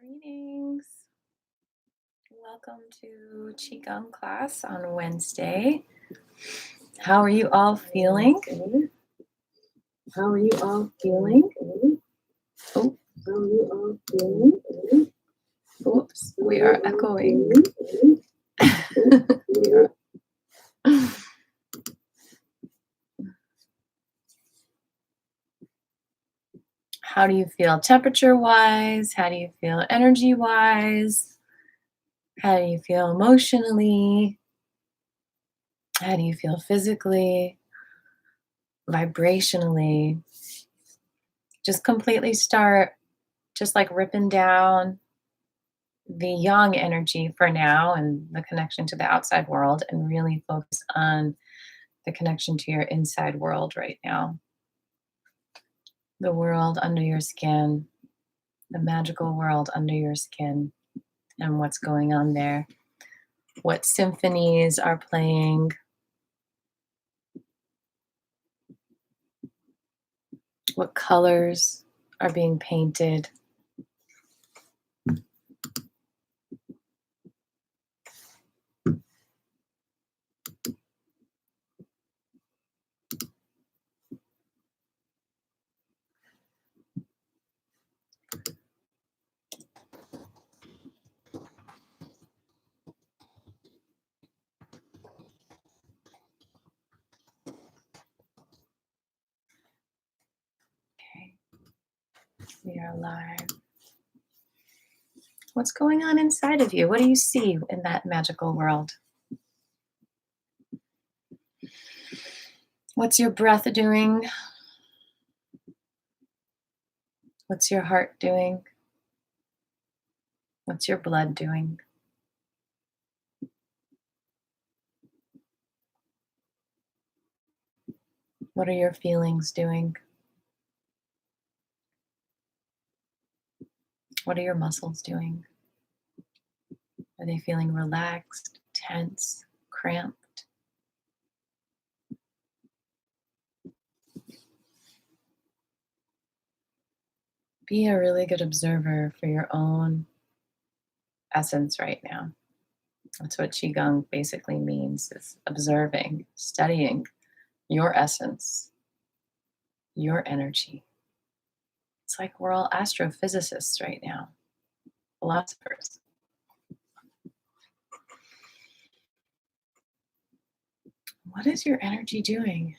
Greetings. Welcome to Qigong class on Wednesday. How are you all feeling? How are you all feeling? Oh, how are you all feeling? Oops, we are echoing. We are. How do you feel temperature-wise? How do you feel energy-wise? How do you feel emotionally? How do you feel physically, vibrationally? Just completely start just like ripping down the yang energy for now and the connection to the outside world, and really focus on the connection to your inside world right now. The world under your skin, the magical world under your skin, and what's going on there. What symphonies are playing. What colors are being painted. Okay, we are live. What's going on inside of you? What do you see in that magical world? What's your breath doing? What's your heart doing? What's your blood doing? What are your feelings doing? What are your muscles doing? Are they feeling relaxed, tense, cramped? Be a really good observer for your own essence right now. That's what Qigong basically means, is observing, studying your essence, your energy. It's like we're all astrophysicists right now, philosophers. What is your energy doing?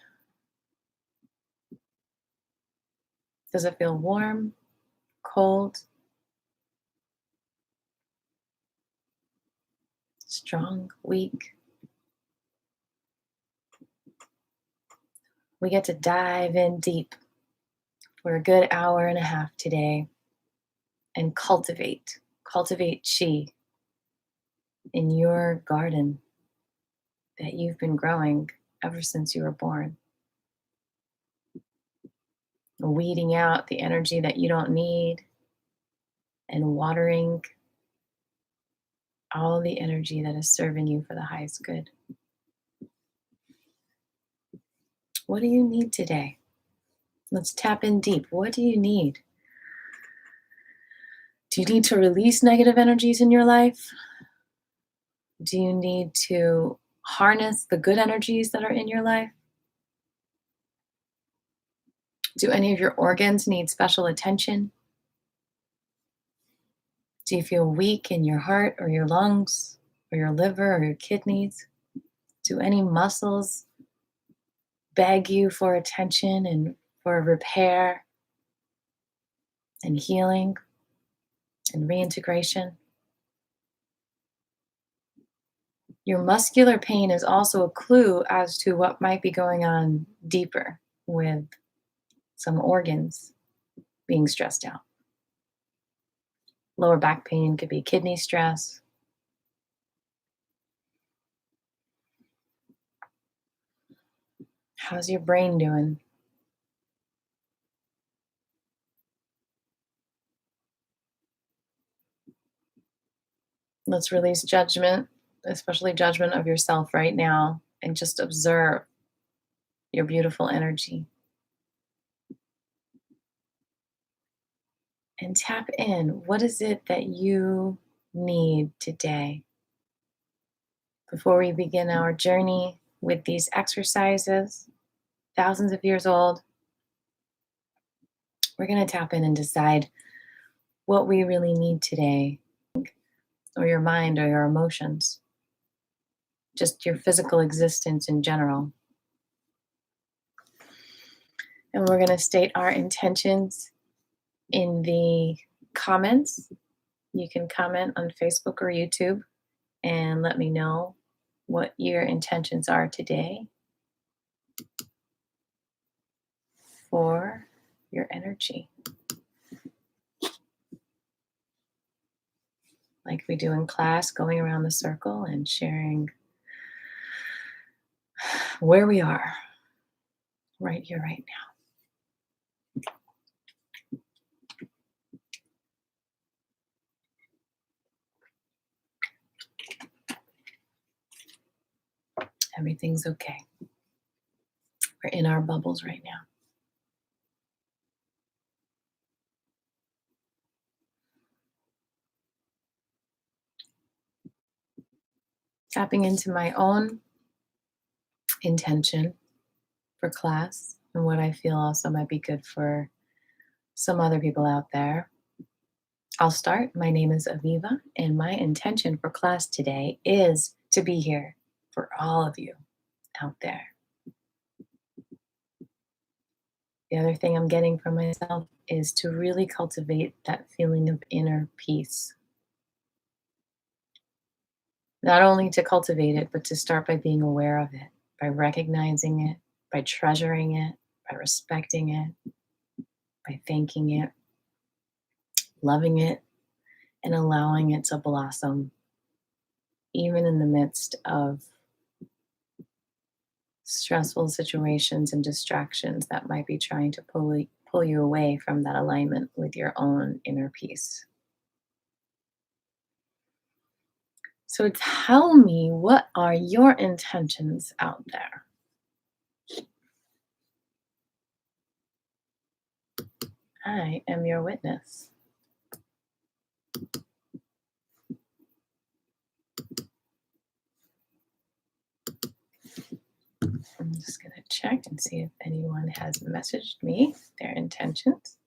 Does it feel warm, cold, strong, weak? We get to dive in deep for a good hour and a half today and cultivate chi in your garden that you've been growing ever since you were born. Weeding out the energy that you don't need and watering all the energy that is serving you for the highest good. What do you need today? Let's tap in deep. What do you need? Do you need to release negative energies in your life? Do you need to harness the good energies that are in your life? Do any of your organs need special attention? Do you feel weak in your heart or your lungs or your liver or your kidneys? Do any muscles beg you for attention and for repair and healing and reintegration? Your muscular pain is also a clue as to what might be going on deeper with some organs being stressed out. Lower back pain could be kidney stress. How's your brain doing? Let's release judgment, especially judgment of yourself right now, and just observe your beautiful energy. and tap in. What is it that you need today? Before we begin our journey with these exercises, thousands of years old, we're going to tap in and decide what we really need today, or your mind or your emotions, just your physical existence in general. And we're going to state our intentions in the comments. You can comment on Facebook or YouTube and let me know what your intentions are today for your energy. Like we do in class, going around the circle and sharing where we are right here, right now. Everything's okay. We're in our bubbles right now. Tapping into my own intention for class and what I feel also might be good for some other people out there. I'll start. My name is Aviva, and my intention for class today is to be here for all of you out there. The other thing I'm getting from myself is to really cultivate that feeling of inner peace. Not only to cultivate it, but to start by being aware of it, by recognizing it, by treasuring it, by respecting it, by thanking it, loving it, and allowing it to blossom, even in the midst of stressful situations and distractions that might be trying to pull you away from that alignment with your own inner peace. So tell me, what are your intentions out there? I am your witness. I'm just going to check and see if anyone has messaged me their intentions.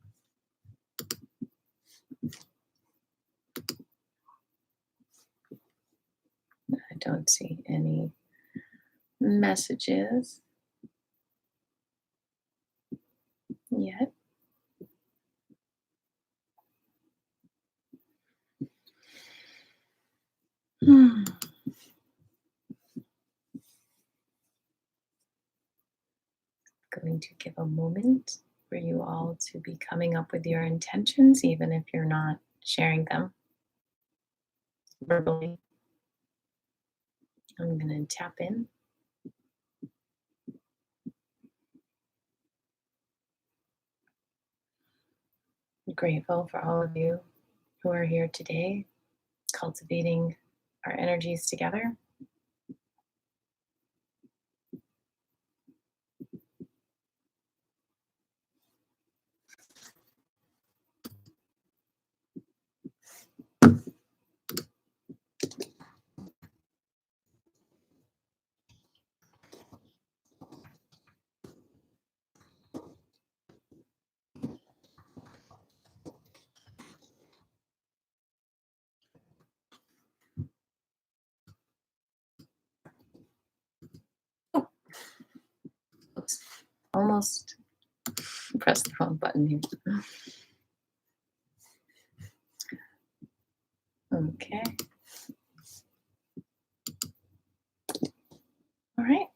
I don't see any messages yet. Going to give a moment for you all to be coming up with your intentions, even if you're not sharing them verbally. I'm going to tap in. I'm grateful for all of you who are here today, cultivating our energies together. Oh, oops, almost pressed the wrong button here. Okay. All right.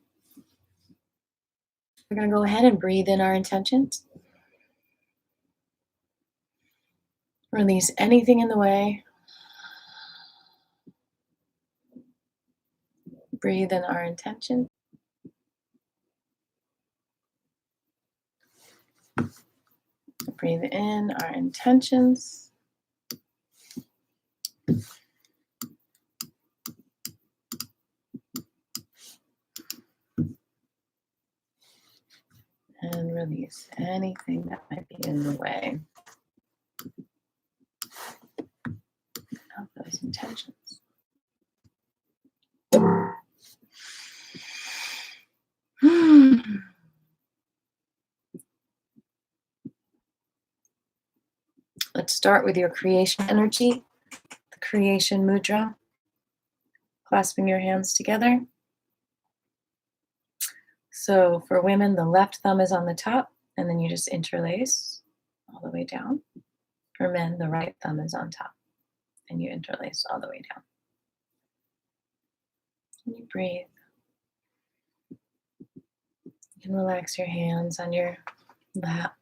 We're going to go ahead and breathe in our intentions. Release anything in the way. Breathe in our intention. Breathe in our intentions. And release anything that might be in the way. those intentions. Let's start with your creation energy, the creation mudra, clasping your hands together. So for women, the left thumb is on the top, and then you just interlace all the way down. For men, the right thumb is on top, and you interlace all the way down. And you breathe. You can relax your hands on your lap.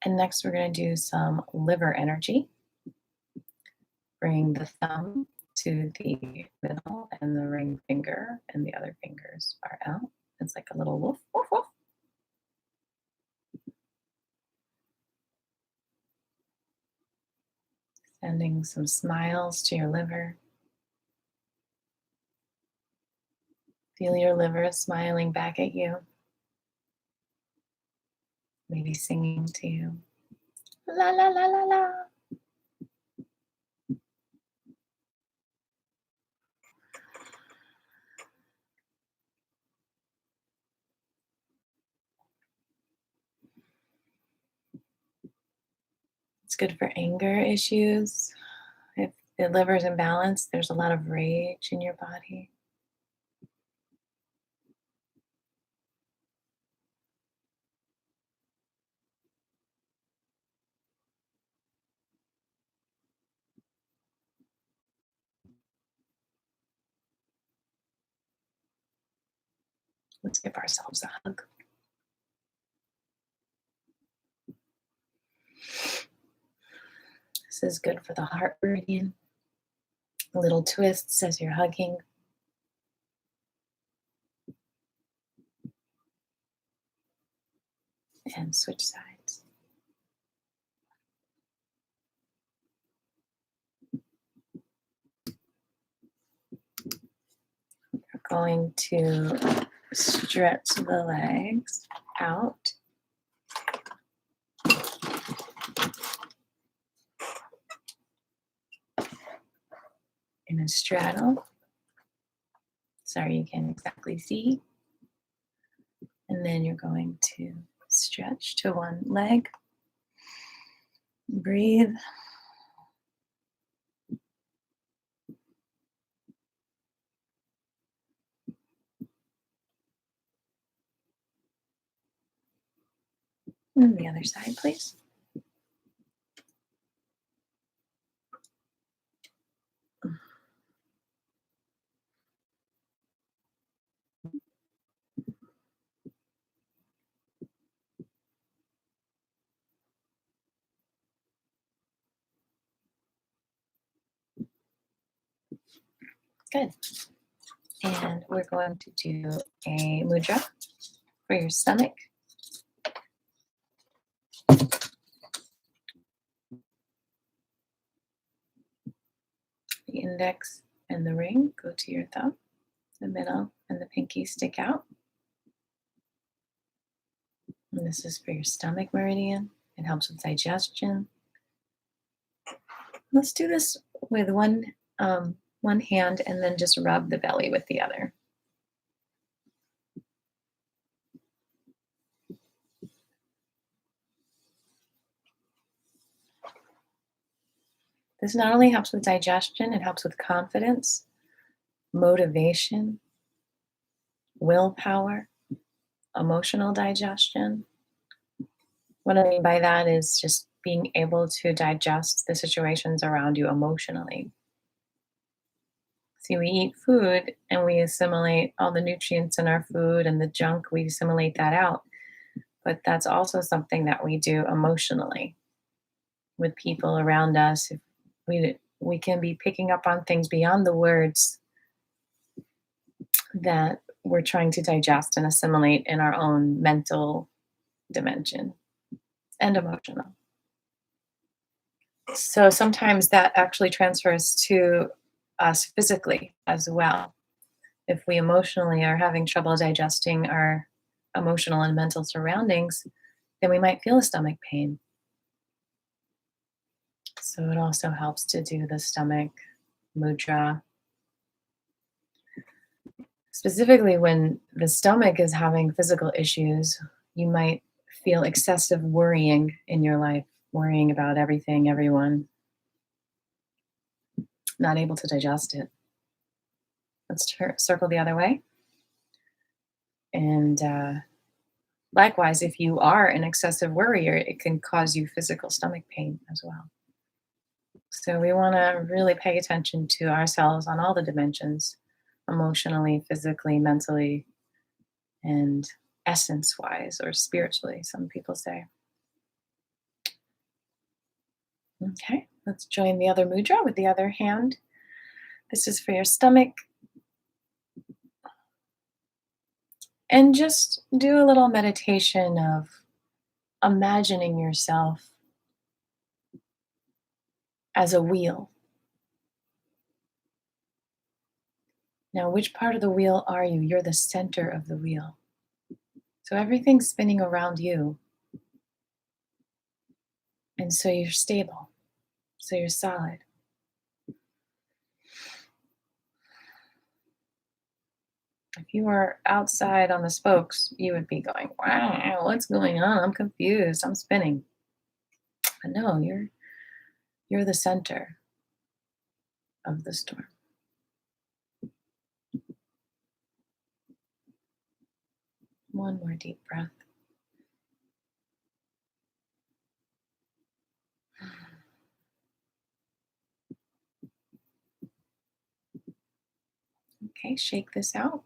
And next, we're going to do some liver energy. Bring the thumb to the middle, and the ring finger and the other fingers are out. It's like a little woof, woof, woof. Sending some smiles to your liver. Feel your liver smiling back at you. Maybe singing to you. La la la la la. It's good for anger issues. If the liver's imbalanced, there's a lot of rage in your body. Let's give ourselves a hug. This is good for the heart meridian. Little twists as you're hugging. And switch sides. We're going to stretch the legs out. In a straddle. Sorry, you can't exactly see. And then you're going to stretch to one leg. Breathe. And the other side, please. Good. And we're going to do a mudra for your stomach. The index and the ring go to your thumb. The middle and the pinky stick out. And this is for your stomach meridian. It helps with digestion. Let's do this with one hand and then just rub the belly with the other. This not only helps with digestion, it helps with confidence, motivation, willpower, emotional digestion. What I mean by that is just being able to digest the situations around you emotionally. See, we eat food and we assimilate all the nutrients in our food and the junk, we assimilate that out. But that's also something that we do emotionally with people around us. If we can be picking up on things beyond the words that we're trying to digest and assimilate in our own mental dimension and emotional. So sometimes that actually transfers to us physically as well. If we emotionally are having trouble digesting our emotional and mental surroundings, then we might feel a stomach pain. So it also helps to do the stomach mudra. Specifically, when the stomach is having physical issues, you might feel excessive worrying in your life, worrying about everything, everyone, not able to digest it. Let's circle the other way. And likewise, if you are an excessive worrier, it can cause you physical stomach pain as well. So we want to really pay attention to ourselves on all the dimensions, emotionally, physically, mentally, and essence wise or spiritually, some people say. Okay, let's join the other mudra with the other hand. This is for your stomach. And just do a little meditation of imagining yourself as a wheel. Now, which part of the wheel are you? You're the center of the wheel. So everything's spinning around you. And so you're stable. So you're solid. If you were outside on the spokes, you would be going, wow, what's going on? I'm confused. I'm spinning. But no, you're the center of the storm. One more deep breath. Okay, shake this out.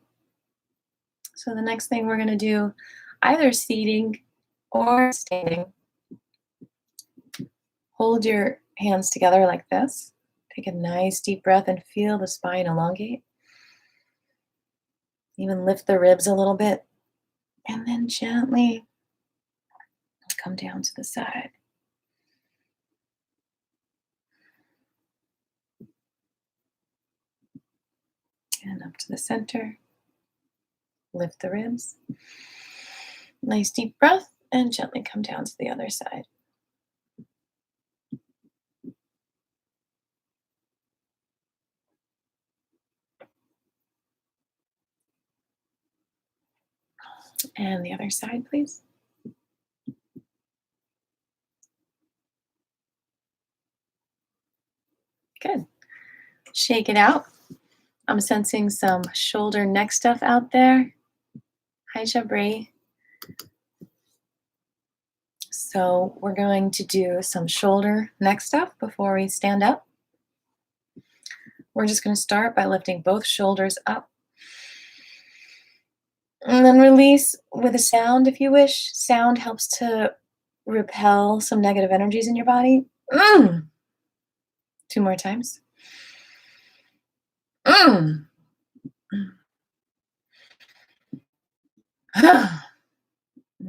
So the next thing we're going to do, either seating or standing, hold your hands together like this. Take a nice deep breath and feel the spine elongate. Even lift the ribs a little bit. And then gently come down to the side. And up to the center. Lift the ribs. Nice deep breath and gently come down to the other side. And the other side, please. Good. Shake it out. I'm sensing some shoulder neck stuff out there. Hi, Jabri. So we're going to do some shoulder neck stuff before we stand up. We're just going to start by lifting both shoulders up. And then release with a sound if you wish. Sound helps to repel some negative energies in your body. Two more times.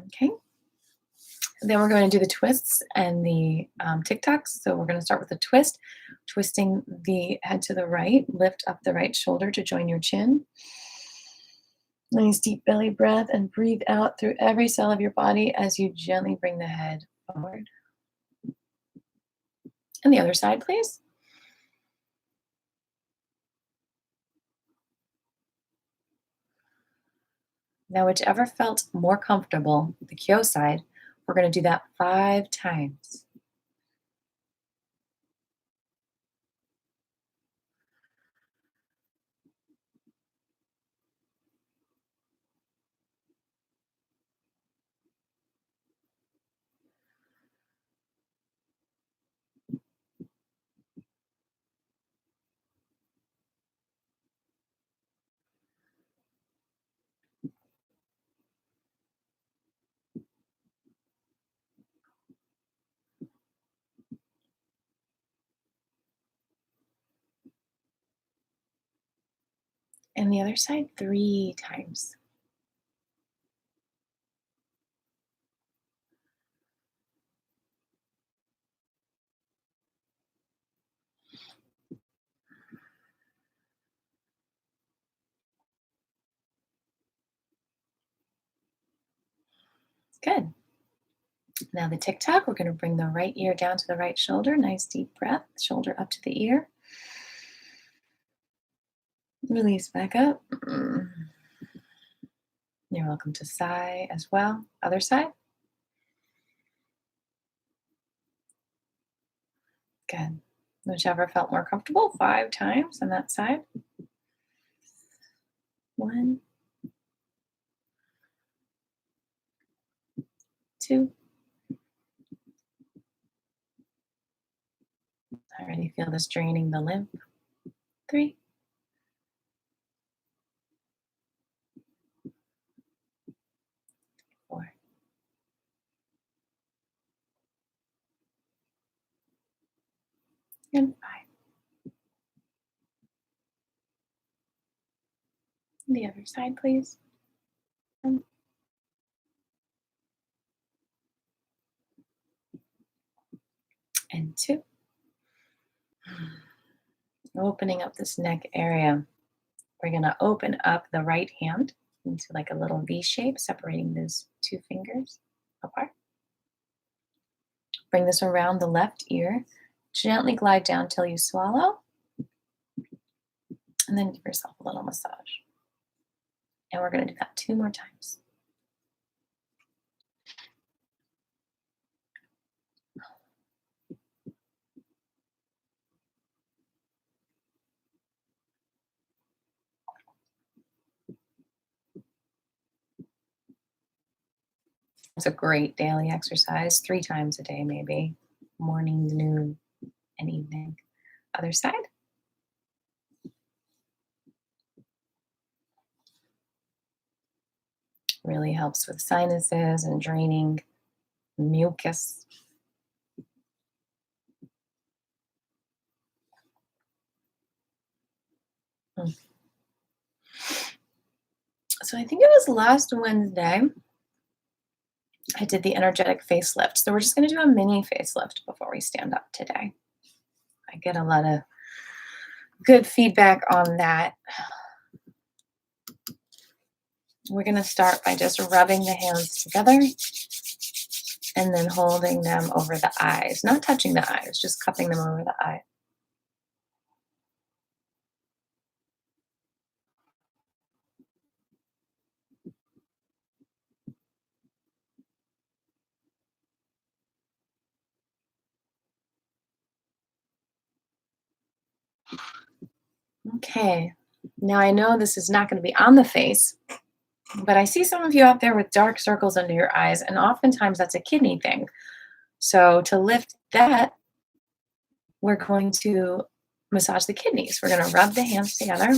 Okay. Then we're going to do the twists and the TikToks. So we're going to start with the twist, twisting the head to the right, lift up the right shoulder to join your chin. Nice deep belly breath and breathe out through every cell of your body as you gently bring the head forward. And the other side, please. Now, whichever felt more comfortable, the Kyo side, we're going to do that 5 times. And the other side 3 times. Good. Now the tick-tock, we're going to bring the right ear down to the right shoulder. Nice deep breath, shoulder up to the ear. Release back up. You're welcome to sigh as well. Other side. Good. Whichever felt more comfortable, 5 times on that side. 1, 2. Already feel this draining the lymph. 3. 4. And 5. The other side, please. 1. And 2. Opening up this neck area. We're going to open up the right hand into like a little V shape, separating those 2 fingers apart. Bring this around the left ear. Gently glide down till you swallow. And then give yourself a little massage. And we're going to do that 2 more times. It's a great daily exercise, 3 times a day maybe. Morning, noon, and evening. Other side. Really helps with sinuses and draining mucus. So I think it was last Wednesday, I did the energetic facelift. So we're just going to do a mini facelift before we stand up today. I get a lot of good feedback on that. We're going to start by just rubbing the hands together and then holding them over the eyes. Not touching the eyes, just cupping them over the eye. Okay, now I know this is not going to be on the face, but I see some of you out there with dark circles under your eyes, and oftentimes that's a kidney thing. So to lift that, we're going to massage the kidneys. We're going to rub the hands together,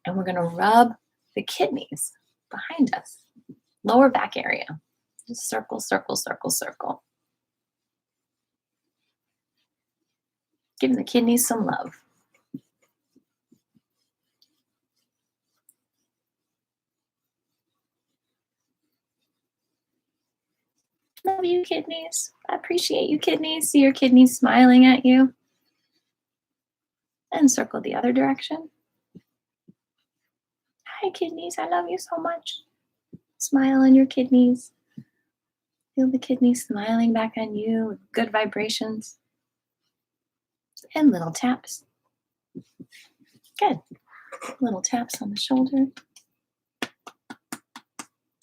and we're going to rub the kidneys behind us, lower back area. Just circle, circle, circle, circle. Give the kidneys some love. Love you, kidneys. I appreciate you, kidneys. See your kidneys smiling at you. And circle the other direction. Hi, kidneys. I love you so much. Smile on your kidneys. Feel the kidneys smiling back on you with good vibrations. And little taps. Good. Little taps on the shoulder.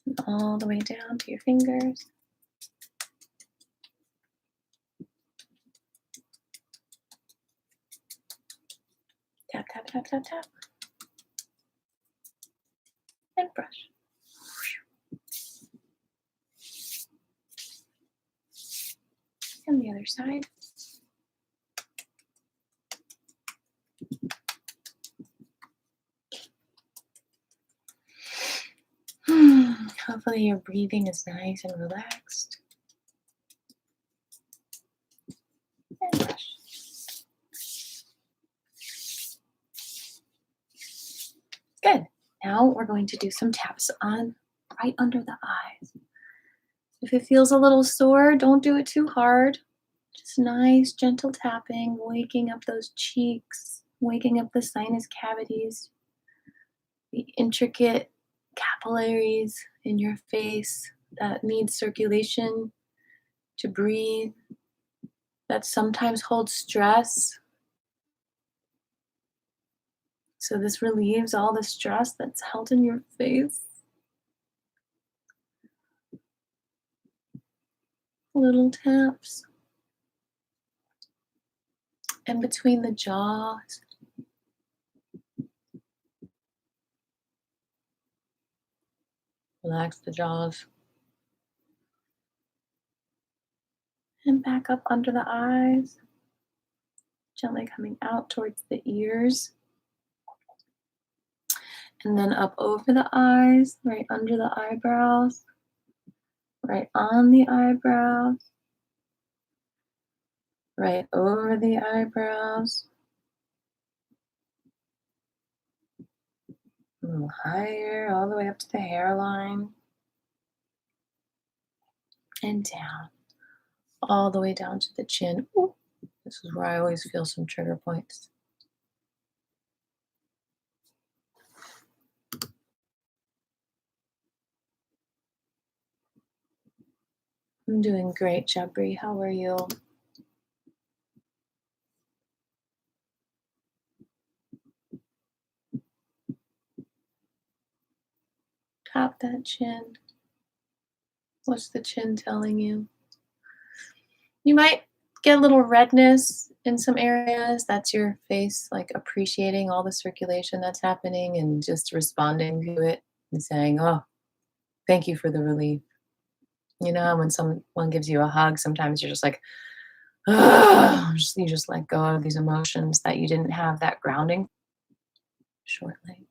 And all the way down to your fingers. Tap, tap, tap, tap, tap. And brush. And the other side. Hopefully your breathing is nice and relaxed. And brush. Good. Now we're going to do some taps on right under the eyes. If it feels a little sore, don't do it too hard. Just nice, gentle tapping, waking up those cheeks, waking up the sinus cavities, the intricate capillaries in your face that need circulation to breathe, that sometimes hold stress. So this relieves all the stress that's held in your face. Little taps. And between the jaws. Relax the jaws. And back up under the eyes. Gently coming out towards the ears. And then up over the eyes, right under the eyebrows, right on the eyebrows, right over the eyebrows, a little higher, all the way up to the hairline, and down, all the way down to the chin. Ooh, this is where I always feel some trigger points. I'm doing great, Jabri. How are you? Tap that chin. What's the chin telling you? You might get a little redness in some areas. That's your face like appreciating all the circulation that's happening and just responding to it and saying, oh, thank you for the relief. You know, when someone gives you a hug, sometimes you're just like, oh, you just let go of these emotions that you didn't have that grounding shortly.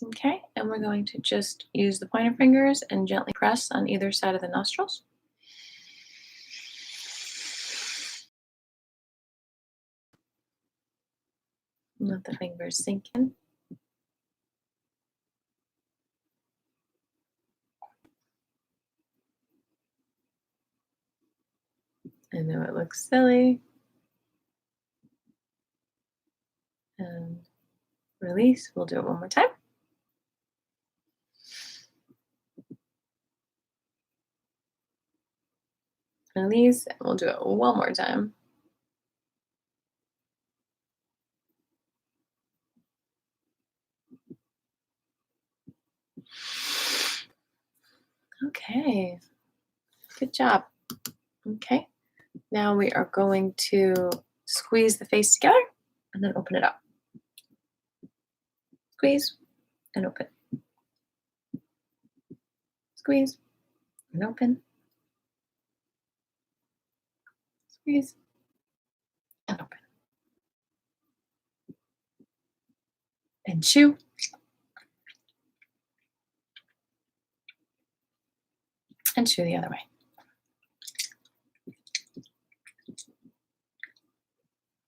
Okay, and we're going to just use the pointer fingers and gently press on either side of the nostrils. Let the fingers sink in. I know it looks silly. And release. We'll do it one more time. Release. And we'll do it one more time. Okay. Good job. Okay. Now we are going to squeeze the face together and then open it up. Squeeze and open. Squeeze and open. Squeeze and open. And chew. And chew the other way.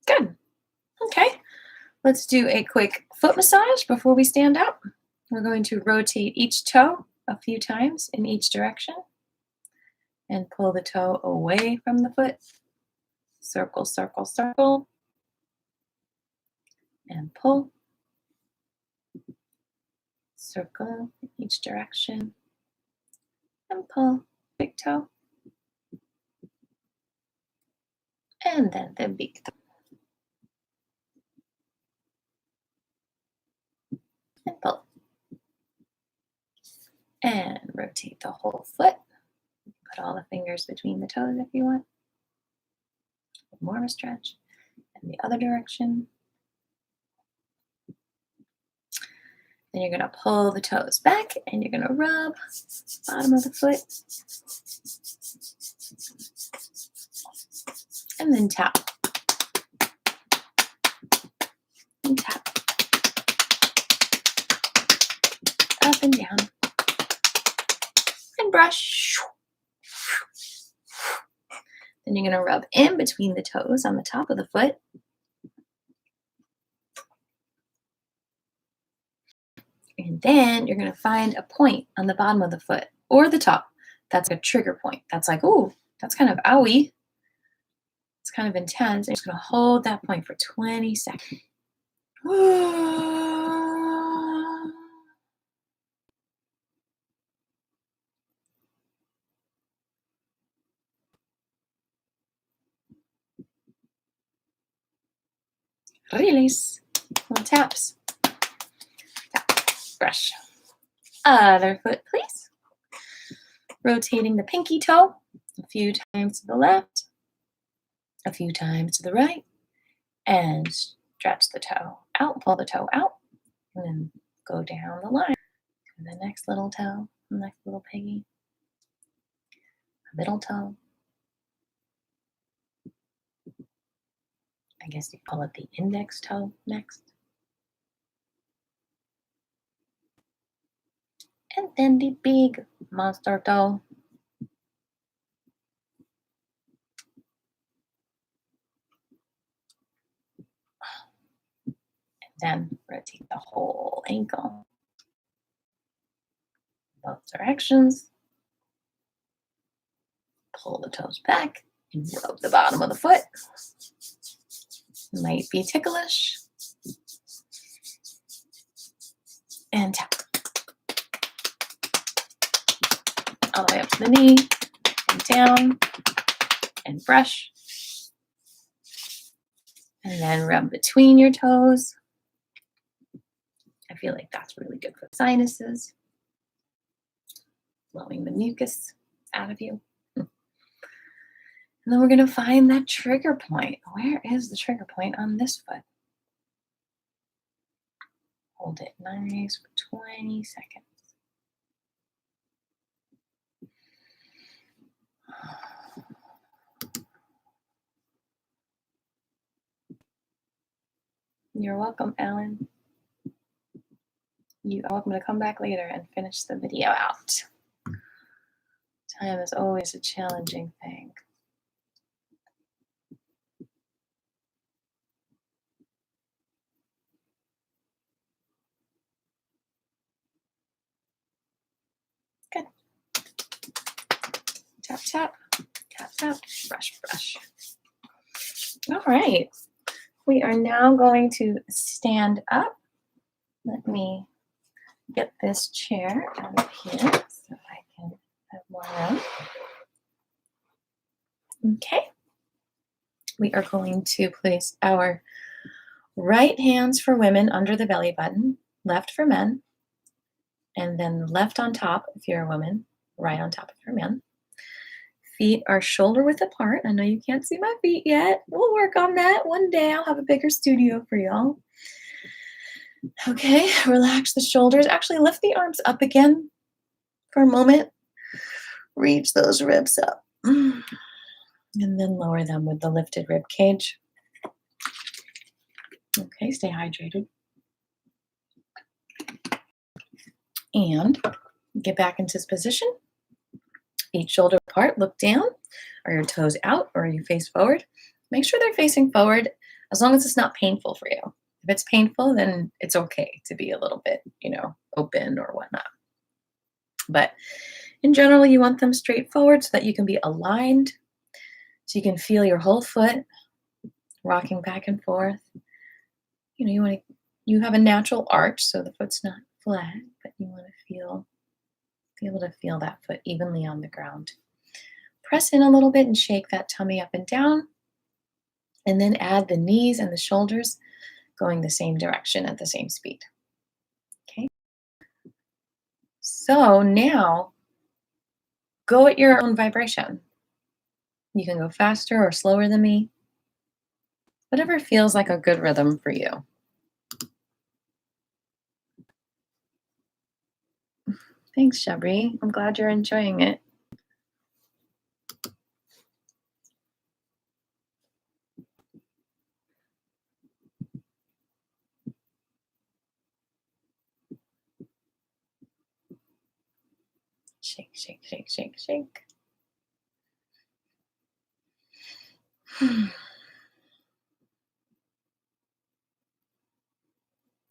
Good. Okay. Let's do a quick foot massage before we stand up. We're going to rotate each toe a few times in each direction and pull the toe away from the foot. Circle, circle, circle. And pull. Circle in each direction. And pull. Big toe. And then the big toe. And pull. And rotate the whole foot. Put all the fingers between the toes if you want. More of a stretch. And the other direction. Then you're going to pull the toes back and you're going to rub the bottom of the foot. And then tap. and tap. Up and down. And brush. Then you're going to rub in between the toes on the top of the foot. And then you're going to find a point on the bottom of the foot or the top. That's a trigger point. That's like, ooh, that's kind of owie. It's kind of intense. I'm just going to hold that point for 20 seconds. Release. Little taps. Tap. Brush. Other foot, please. Rotating the pinky toe a few times to the left, a few times to the right, and stretch the toe out, pull the toe out, and then go down the line. To the next little toe, the next little piggy, middle toe. I guess you call it the index toe next. And then the big monster toe. And then rotate the whole ankle. Both directions. Pull the toes back and rub the bottom of the foot. Might be ticklish. And tap. All the way up to the knee and down and brush. And then rub between your toes. I feel like that's really good for the sinuses. Blowing the mucus out of you. And then we're going to find that trigger point. Where is the trigger point on this foot? Hold it nice for 20 seconds. You're welcome, Alan. You are welcome to come back later and finish the video out. Time is always a challenging thing. Good. Tap, tap, tap, tap, brush, brush. All right. We are now going to stand up. Let me get this chair out of here so I can have more room. Okay. We are going to place our right hands for women under the belly button, left for men, and then left on top if you're a woman, right on top if you're a man. Feet are shoulder width apart. I know you can't see my feet yet. We'll work on that. One day I'll have a bigger studio for y'all. Okay, relax the shoulders. Actually, lift the arms up again for a moment. Reach those ribs up. And then lower them with the lifted rib cage. Okay, stay hydrated. And get back into this position. Feet shoulder apart, look down. Are your toes out or are you face forward? Make sure they're facing forward as long as it's not painful for you. If it's painful, then it's okay to be a little bit, open or whatnot. But in general, you want them straight forward so that you can be aligned, so you can feel your whole foot rocking back and forth. You have a natural arch, so the foot's not flat, but you want to be able to feel that foot evenly on the ground. Press in a little bit and shake that tummy up and down, and then add the knees and the shoulders going the same direction at the same speed. Okay. So now go at your own vibration. You can go faster or slower than me. Whatever feels like a good rhythm for you. Thanks, Shabri. I'm glad you're enjoying it. Shake, shake, shake, shake, shake.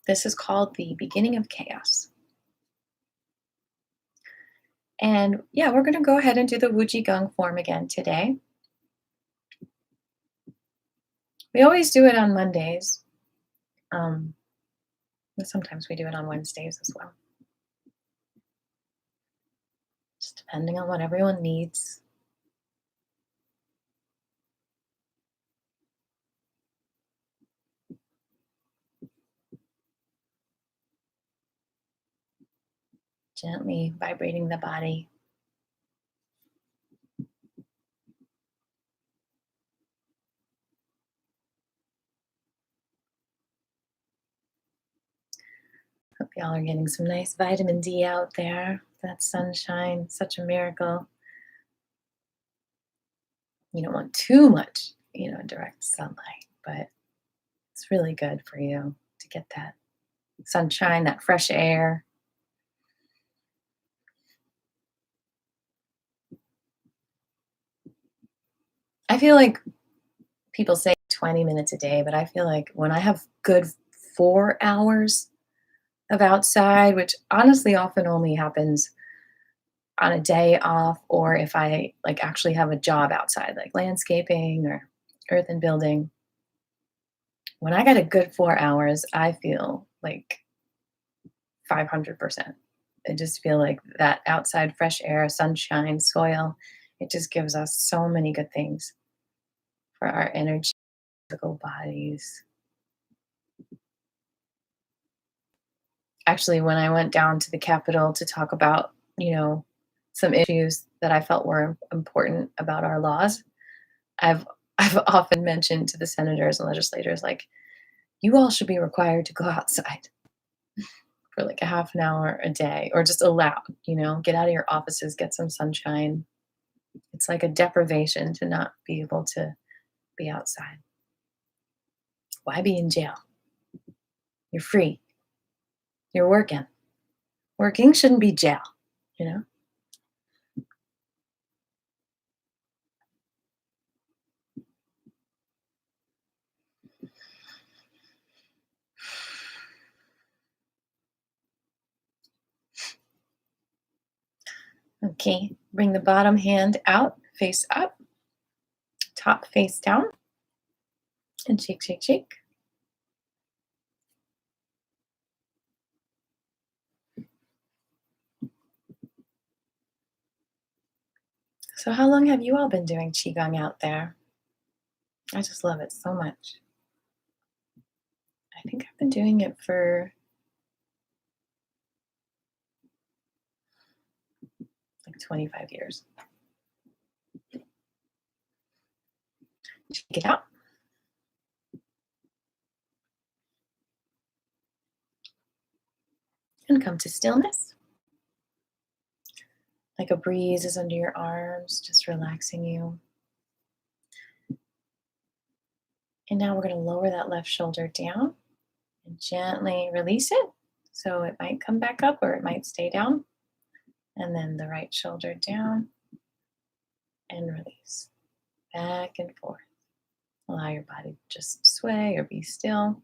This is called the beginning of chaos. And yeah, we're going to go ahead and do the Wuji Gong form again today. We always do it on Mondays. Um, but sometimes we do it on Wednesdays as well. Just depending on what everyone needs. Gently vibrating the body. Hope y'all are getting some nice vitamin D out there. That sunshine, such a miracle. You don't want too much, direct sunlight, but it's really good for you to get that sunshine, that fresh air. I feel like people say 20 minutes a day, but I feel like when I have good 4 hours of outside, which honestly often only happens on a day off, or if I like actually have a job outside, like landscaping or earth and building. When I got a good 4 hours, I feel like 500%. I just feel like that outside fresh air, sunshine, soil, it just gives us so many good things for our energy, physical bodies. Actually, when I went down to the Capitol to talk about, some issues that I felt were important about our laws, I've I've often mentioned to the senators and legislators, like, you all should be required to go outside for like a half an hour a day, or just allowed, get out of your offices, get some sunshine. It's like a deprivation to not be able to be outside. Why be in jail? You're free. You're working. Working shouldn't be jail, you know? Okay, bring the bottom hand out, face up, top face down, and shake, shake, shake. So, how long have you all been doing Qigong out there? I just love it so much. I think I've been doing it for like 25 years. Shake it out. And come to stillness. Like a breeze is under your arms, just relaxing you. And now we're going to lower that left shoulder down and gently release it. So it might come back up or it might stay down. And then the right shoulder down and release. Back and forth. Allow your body to just sway or be still.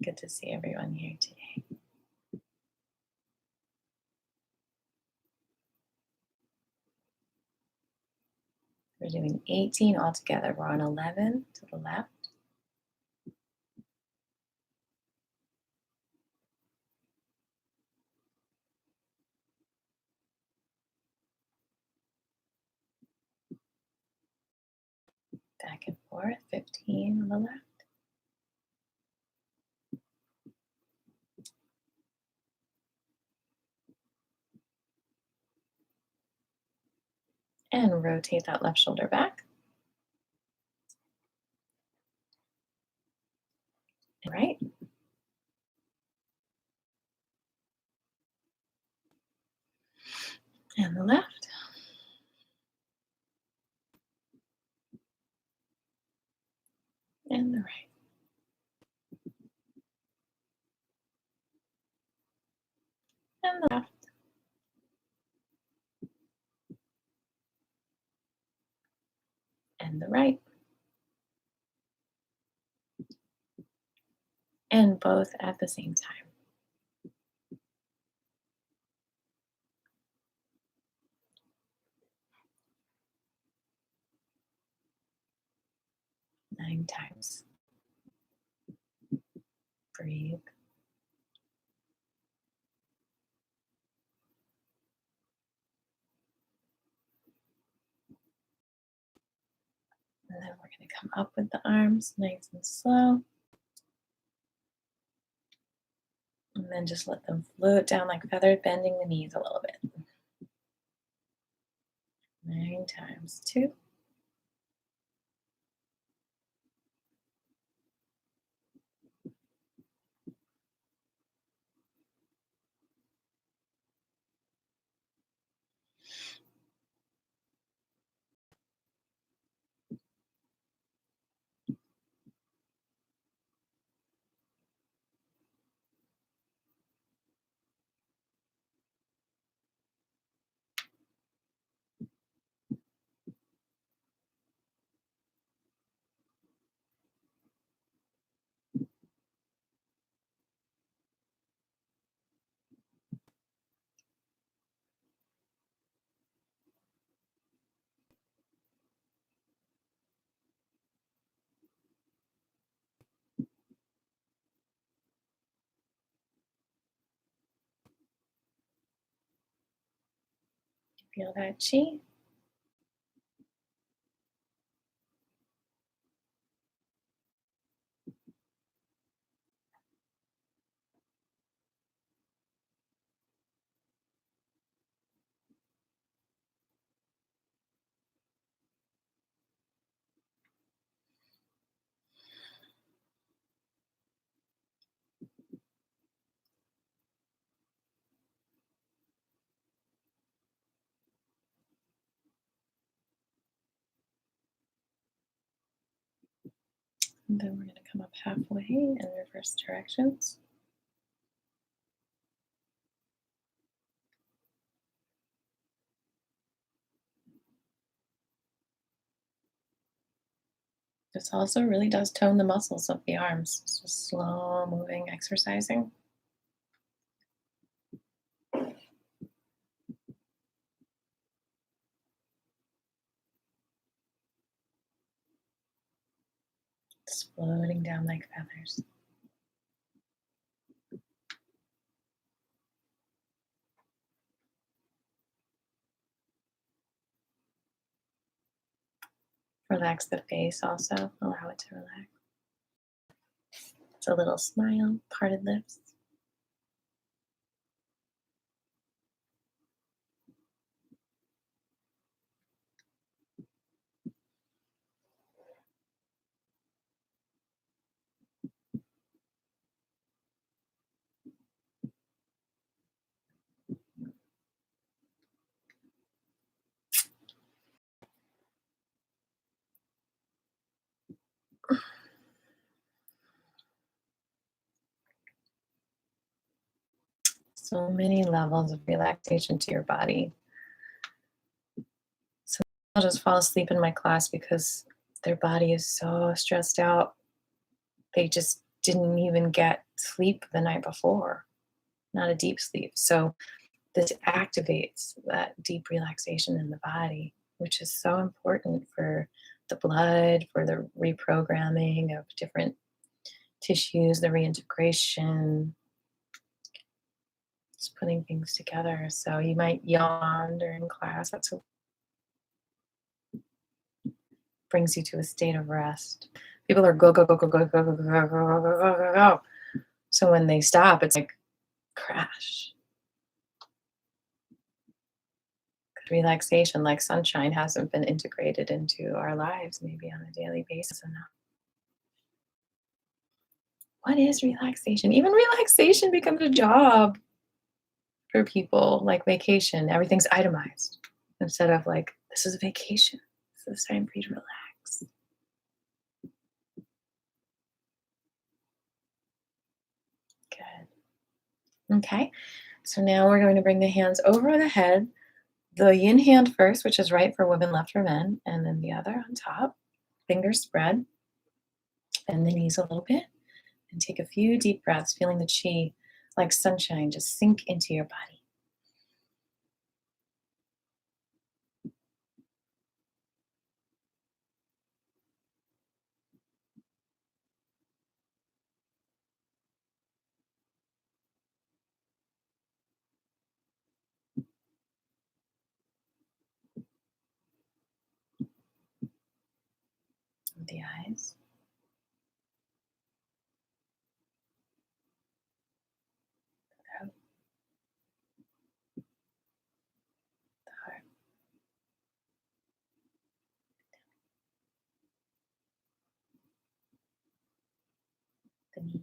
Good to see everyone here today. We're doing 18 altogether. We're on 11 to the left. Back and forth, 15 on the left. And rotate that left shoulder back. and right, and the left, and the right, and the left, and the right, and both at the same time. 9 times. Breathe. And then we're going to come up with the arms nice and slow. And then just let them float down like feathers, bending the knees a little bit. 9 times. 2. Feel that chi. And then we're going to come up halfway in reverse directions. This also really does tone the muscles of the arms. It's just slow moving, exercising. Just floating down like feathers. Relax the face also. Allow it to relax. It's a little smile, parted lips. So many levels of relaxation to your body. So I'll just fall asleep in my class because their body is so stressed out. They just didn't even get sleep the night before, not a deep sleep. So this activates that deep relaxation in the body, which is so important for the blood, for the reprogramming of different tissues, the reintegration, just putting things together. So you might yawn during class. That's what brings you to a state of rest. People are go, go, go, go, go, go, go, go, go, go, go, go, go, go, go. So when they stop, it's like crash. Relaxation, like sunshine, hasn't been integrated into our lives maybe on a daily basis enough. What is relaxation? Even relaxation becomes a job for people, like vacation. Everything's itemized instead of like, this is a vacation. This is time for you to relax. Good. Okay. So now we're going to bring the hands over the head. The yin hand first, which is right for women, left for men, and then the other on top. Fingers spread. Bend the knees a little bit and take a few deep breaths, feeling the chi like sunshine just sink into your body. With the eyes. The throat, the heart, the knees,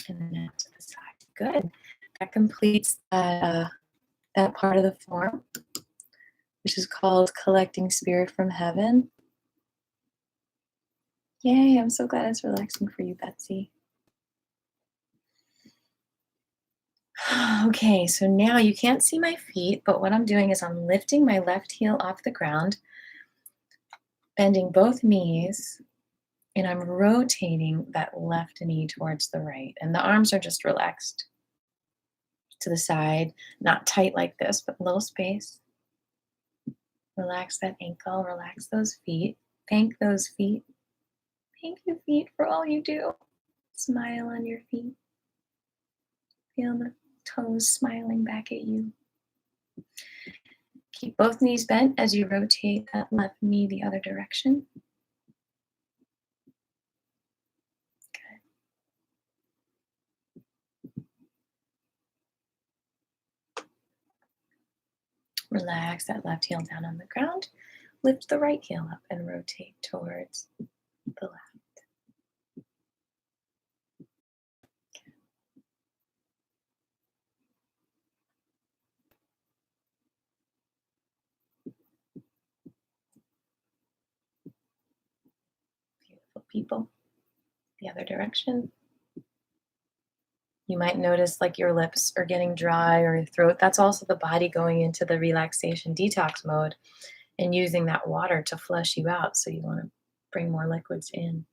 and then out to the side. Good. That completes that part of the form, which is called collecting spirit from heaven. Yay, I'm so glad it's relaxing for you, Betsy. Okay, so now you can't see my feet, but what I'm doing is I'm lifting my left heel off the ground, bending both knees, and I'm rotating that left knee towards the right. And the arms are just relaxed to the side, not tight like this, but a little space. Relax that ankle, relax those feet. Thank those feet. Thank you, feet, for all you do. Smile on your feet. Feel the toes smiling back at you. Keep both knees bent as you rotate that left knee the other direction. Good. Relax that left heel down on the ground. Lift the right heel up and rotate towards the left. Beautiful people. The other direction. You might notice like your lips are getting dry or your throat. That's also the body going into the relaxation detox mode and using that water to flush you out. So you want to bring more liquids in.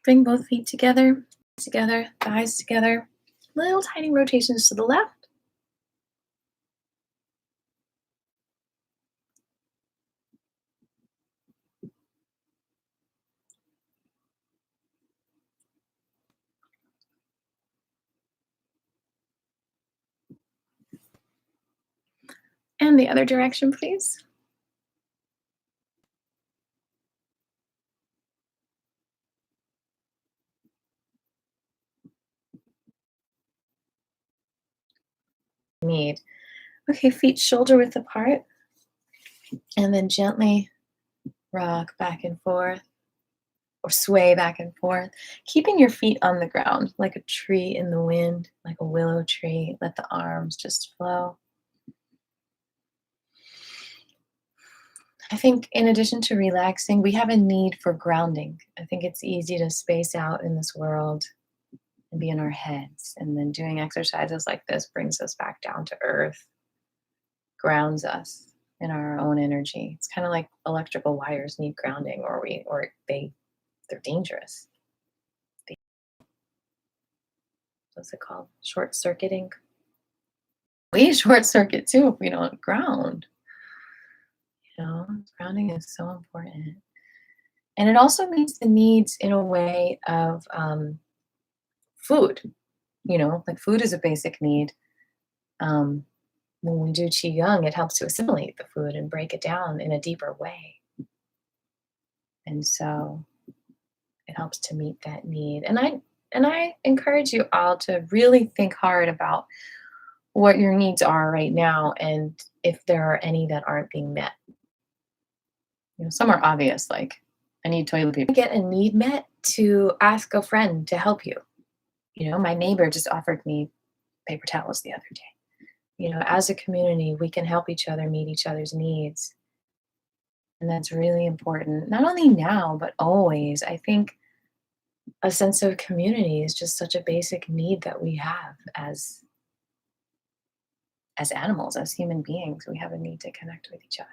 Bring both feet together, thighs together. Little tiny rotations to the left. And the other direction, please. Need. Okay, feet shoulder width apart. And then gently rock back and forth or sway back and forth, keeping your feet on the ground like a tree in the wind, like a willow tree. Let the arms just flow. I think in addition to relaxing, we have a need for grounding. I think it's easy to space out in this world and be in our heads. And then doing exercises like this brings us back down to earth, grounds us in our own energy. It's kind of like electrical wires need grounding, or they're dangerous. What's it called? Short circuiting. We short circuit too if we don't ground. You know, grounding is so important. And it also meets the needs in a way of food. You know, like food is a basic need. Um, when we do qigong, it helps to assimilate the food and break it down in a deeper way. And so it helps to meet that need. And I encourage you all to really think hard about what your needs are right now and if there are any that aren't being met. Some are obvious, like I need toilet paper. Get a need met to ask a friend to help you. My neighbor just offered me paper towels the other day. As a community, we can help each other meet each other's needs. And that's really important, not only now, but always. I think a sense of community is just such a basic need that we have as animals, as human beings. We have a need to connect with each other.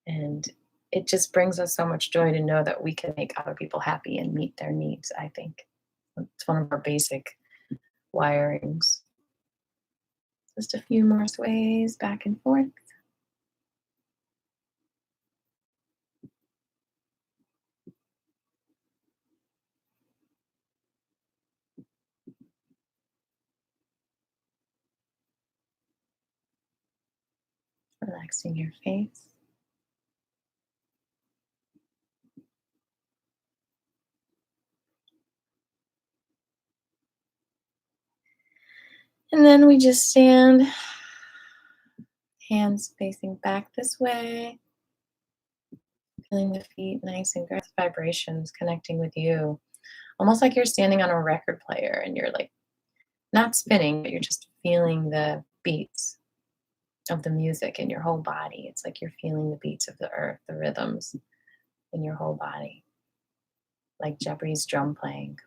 And it just brings us so much joy to know that we can make other people happy and meet their needs, I think. It's one of our basic wirings. Just a few more sways back and forth. Relaxing your face. And then we just stand, hands facing back this way, feeling the feet nice and good vibrations connecting with you. Almost like you're standing on a record player and you're like not spinning, but you're just feeling the beats of the music in your whole body. It's like you're feeling the beats of the earth, the rhythms in your whole body, like Japanese drum playing.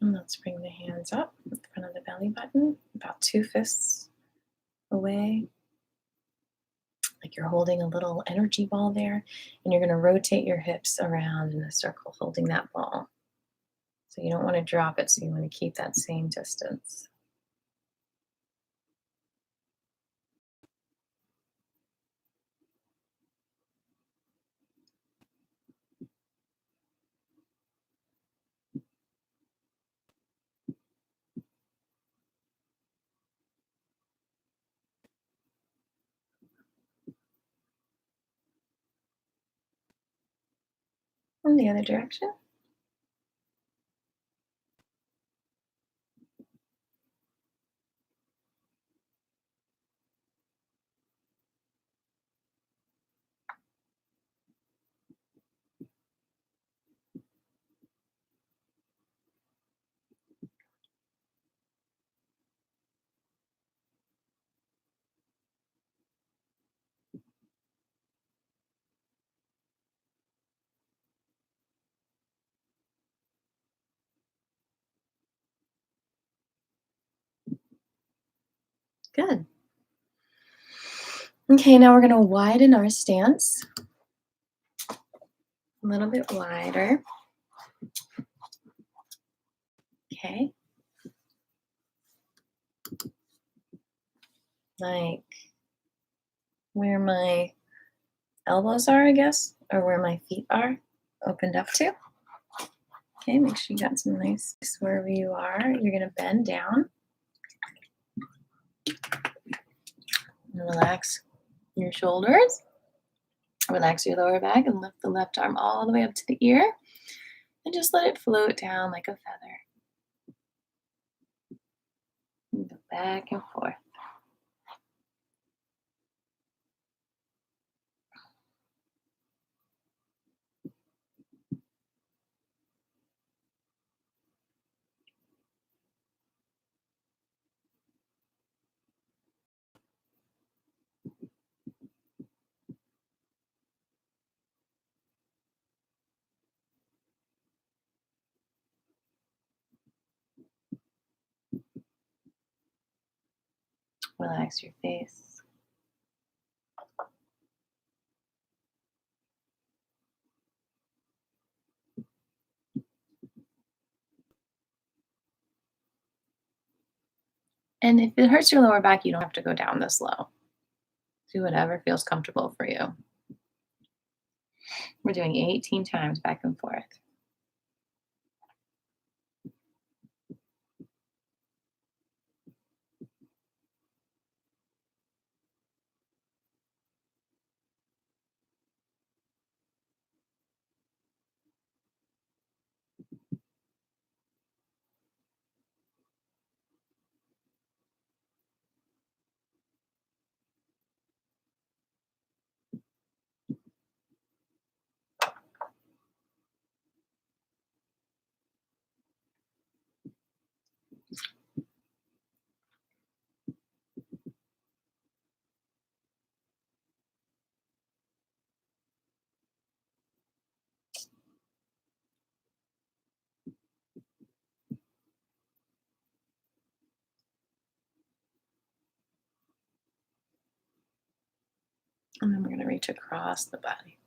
And let's bring the hands up in front of the belly button, about 2 fists away, like you're holding a little energy ball there. And you're going to rotate your hips around in a circle, holding that ball. So you don't want to drop it, so you want to keep that same distance. In the other direction. Good. Okay, now we're going to widen our stance a little bit wider. Okay. Like where my elbows are, I guess, or where my feet are opened up to. Okay, make sure you got some nice space wherever you are. You're going to bend down and relax your shoulders. Relax your lower back and lift the left arm all the way up to the ear and just let it float down like a feather. And go back and forth. Relax your face. And if it hurts your lower back, you don't have to go down this low. Do whatever feels comfortable for you. We're doing 18 times back and forth. And then we're going to reach across the body.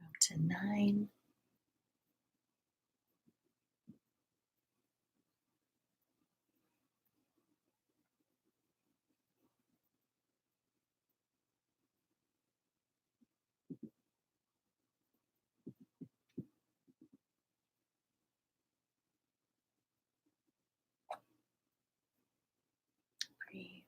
Up to 9. Breathe.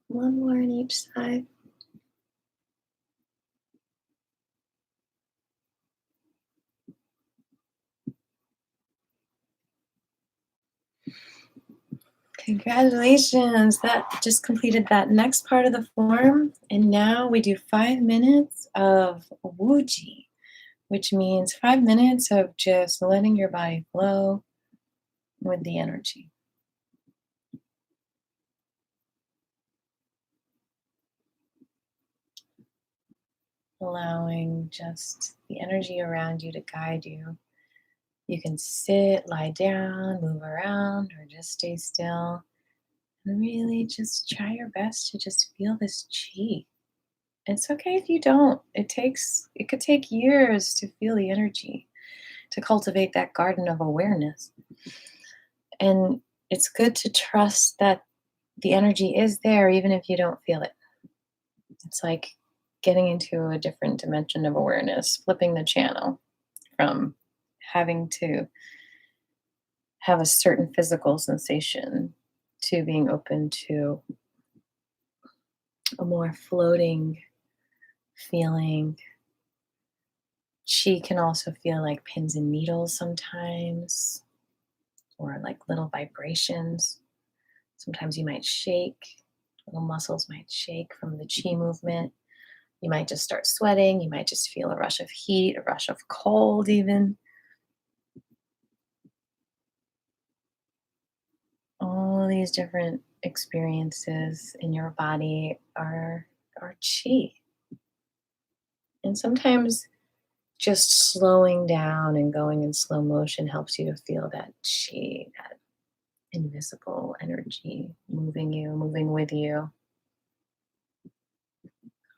1 more on each side. Congratulations. That just completed that next part of the form. And now we do 5 minutes of Wuji, which means 5 minutes of just letting your body flow with the energy. Allowing just the energy around you to guide you. You can sit, lie down, move around, or just stay still. And really just try your best to just feel this chi. It's okay if you don't. It could take years to feel the energy, to cultivate that garden of awareness. And it's good to trust that the energy is there even if you don't feel it. It's like getting into a different dimension of awareness, flipping the channel from having to have a certain physical sensation to being open to a more floating feeling. Chi can also feel like pins and needles sometimes, or like little vibrations. Sometimes you might shake, little muscles might shake from the chi movement. You might just start sweating. You might just feel a rush of heat, a rush of cold, even. All these different experiences in your body are chi. And sometimes just slowing down and going in slow motion helps you to feel that chi, that invisible energy moving you, moving with you.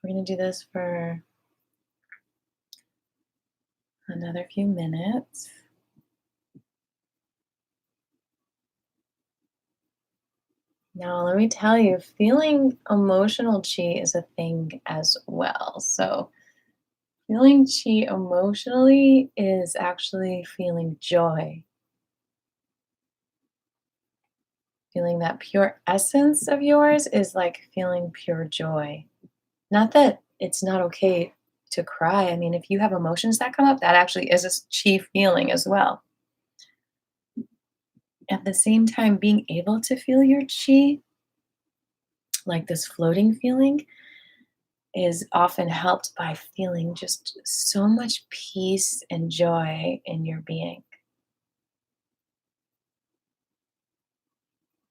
We're going to do this for another few minutes. Now, let me tell you, feeling emotional chi is a thing as well. So, feeling chi emotionally is actually feeling joy, feeling that pure essence of yours is like feeling pure joy. Not that it's not okay to cry. I mean, if you have emotions that come up, that actually is a chi feeling as well. At the same time, being able to feel your chi, like this floating feeling, is often helped by feeling just so much peace and joy in your being,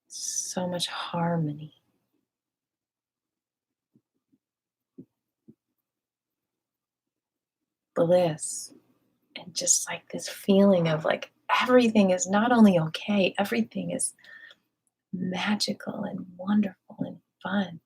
so much harmony, bliss, and just like this feeling of like everything is not only okay, everything is magical and wonderful and fun.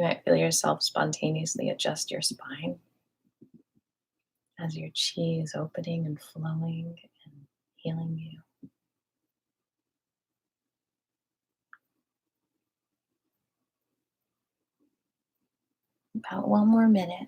You might feel yourself spontaneously adjust your spine as your chi is opening and flowing and healing you. About one more minute.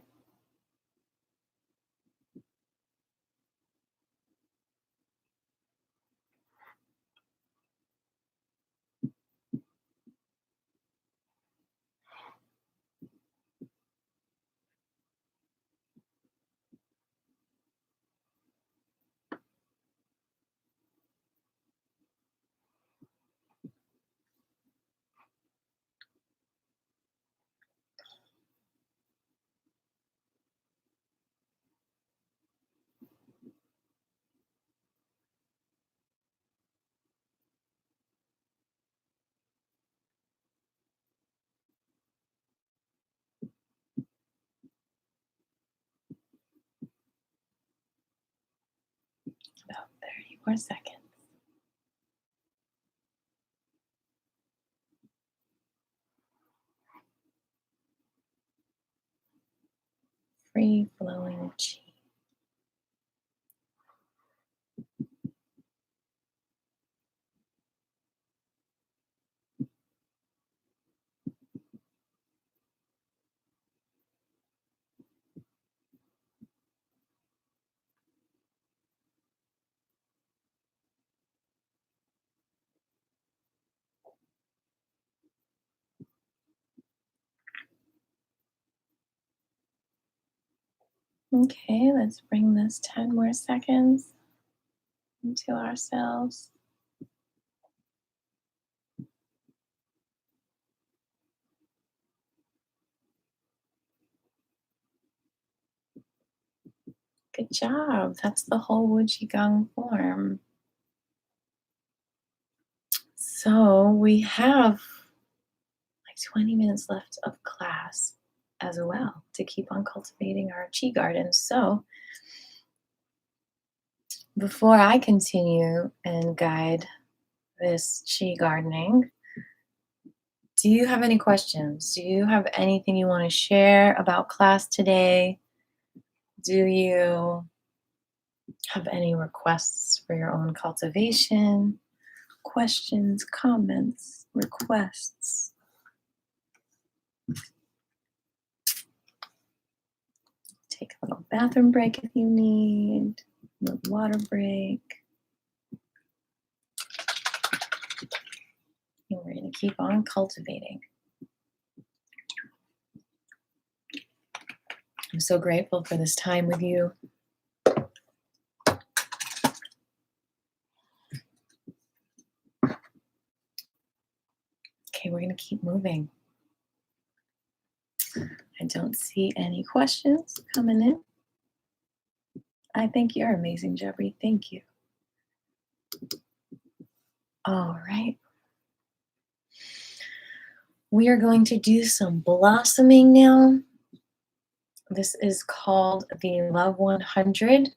About 30 more seconds. Free flowing chi. Okay, let's bring this 10 more seconds into ourselves. Good job. That's the whole Wuji Gong form. So we have like 20 minutes left of class as well to keep on cultivating our chi garden. So before I continue and guide this chi gardening, do you have any questions? Do you have anything you want to share about class today? Do you have any requests for your own cultivation? Questions, comments, requests? Take a little bathroom break if you need, a little water break. And we're going to keep on cultivating. I'm so grateful for this time with you. Okay, we're going to keep moving. I don't see any questions coming in. I think you're amazing, Jeffrey. Thank you. All right. We are going to do some blossoming now. This is called the Love 100.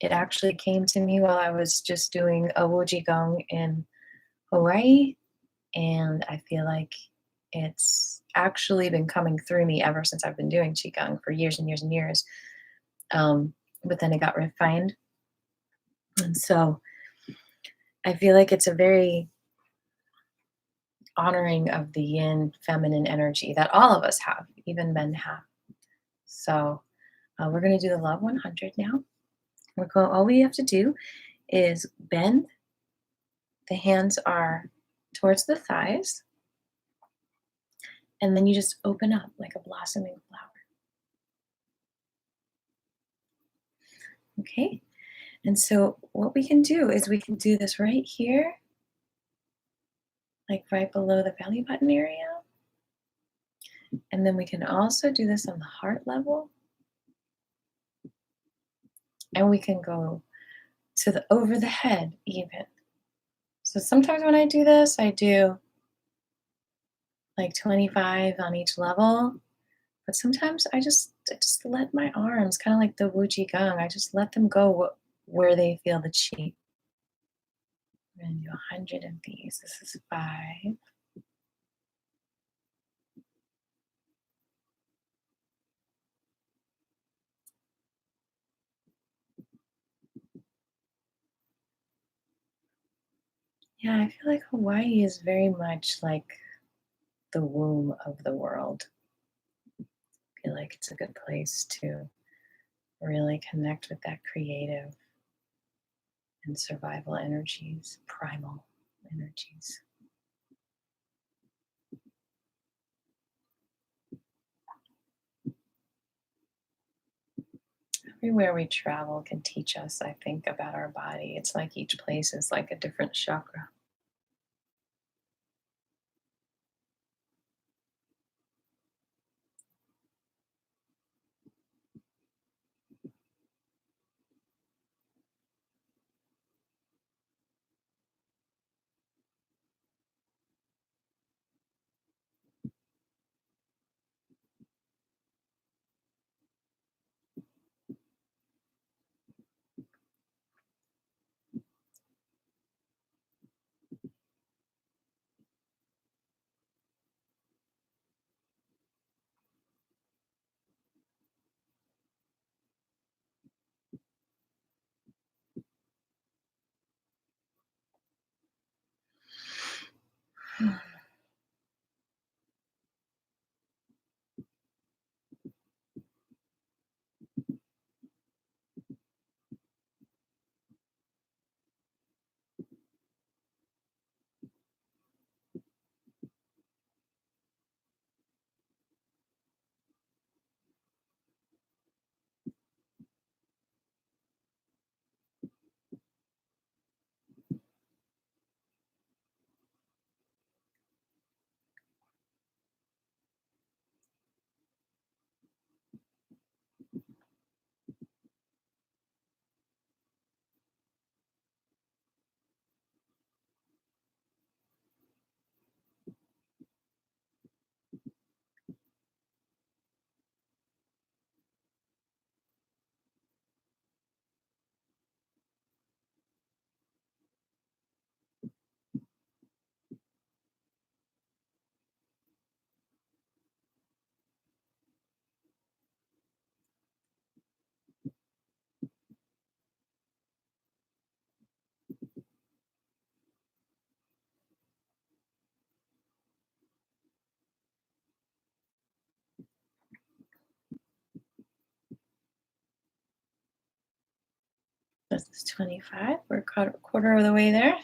It actually came to me while I was just doing a Wuji Gong in Hawaii. And I feel like it's actually been coming through me ever since I've been doing Qigong for years and years and years. But then it got refined. And so I feel like it's a very honoring of the yin feminine energy that all of us have, even men have. So we're going to do the Love 100 now. All we have to do is bend. The hands are towards the thighs. And then you just open up like a blossoming flower. Okay. And so what we can do is we can do this right here, like right below the belly button area. And then we can also do this on the heart level. And we can go to the over the head even. So sometimes when I do this, I do like 25 on each level. But sometimes I just let my arms, kind of like the Wuji Gong, I just let them go where they feel the chi. We're going to do 100 of these. This is 5. Yeah, I feel like Hawaii is very much like the womb of the world. I feel like it's a good place to really connect with that creative and survival energies, primal energies. Everywhere we travel can teach us, I think, about our body. It's like each place is like a different chakra. This is 25. We're quarter of the way there.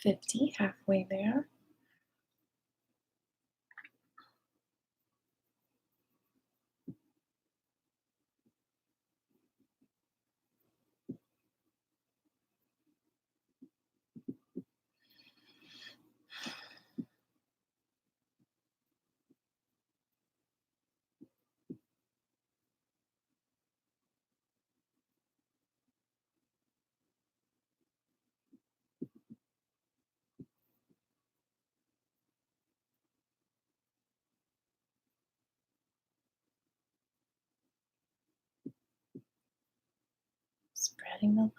50, halfway there. Spreading the love.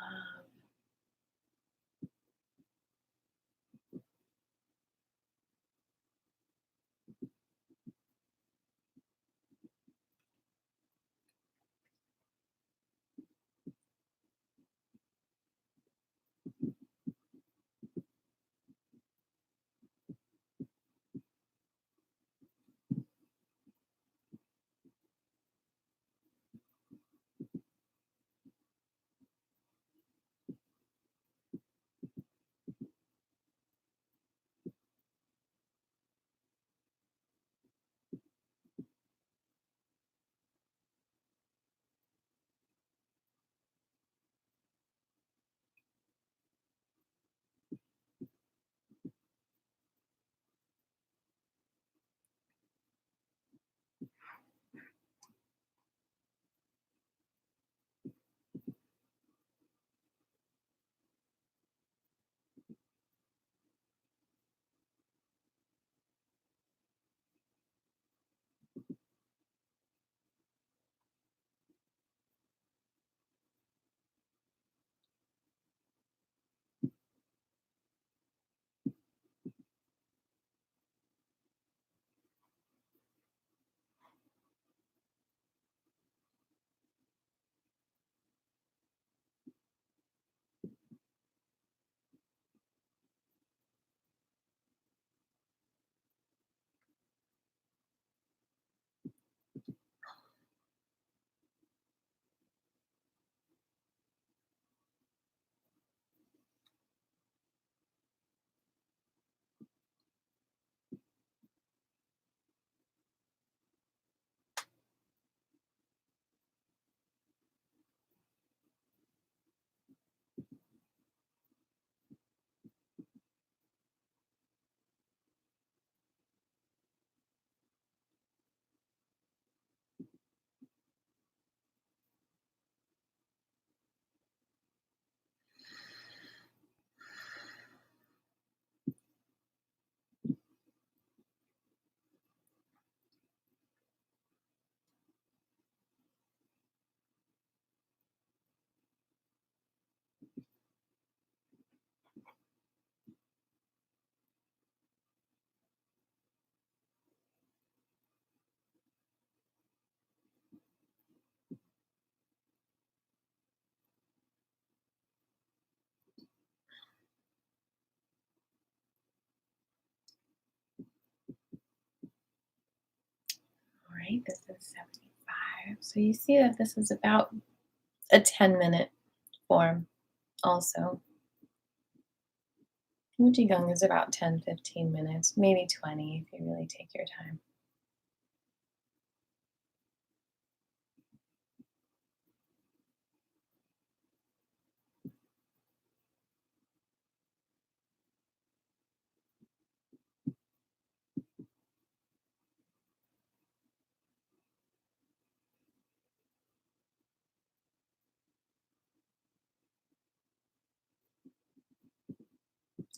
All right, this is 75. So you see that this is about a 10-minute form also. Gong is about 10, 15 minutes, maybe 20 if you really take your time.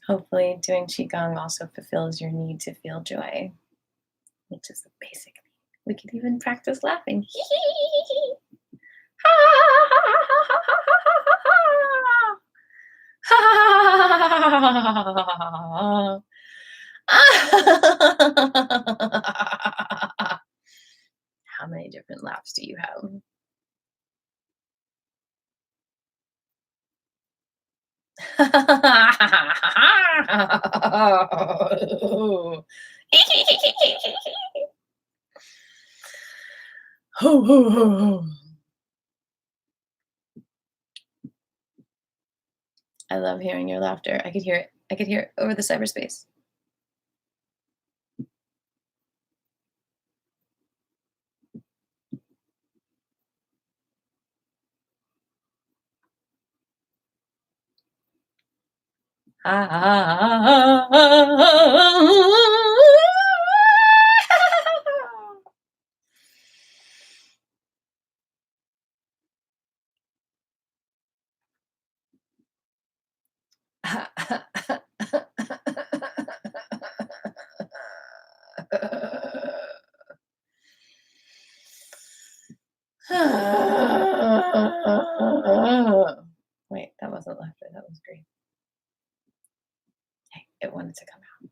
Hopefully, doing Qigong also fulfills your need to feel joy, which is a basic need. We could even practice laughing. How many different laughs do you have? Ho, ho, ho, ho. I love hearing your laughter. I could hear it. I could hear it over the cyberspace. Wait, that wasn't laughter. That was grief. Hey, it wanted to come out.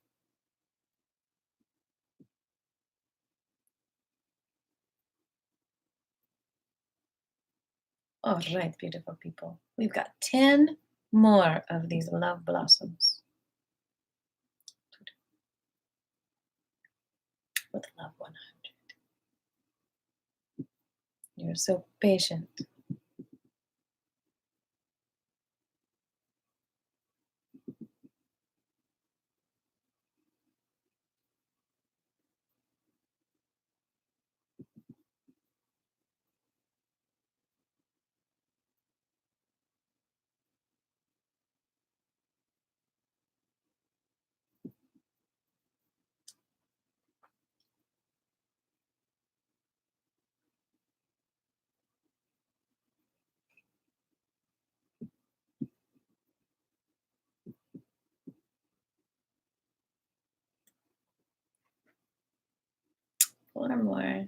All right, beautiful people. We've got 10 more of these love blossoms with love 100. You're so patient. One more.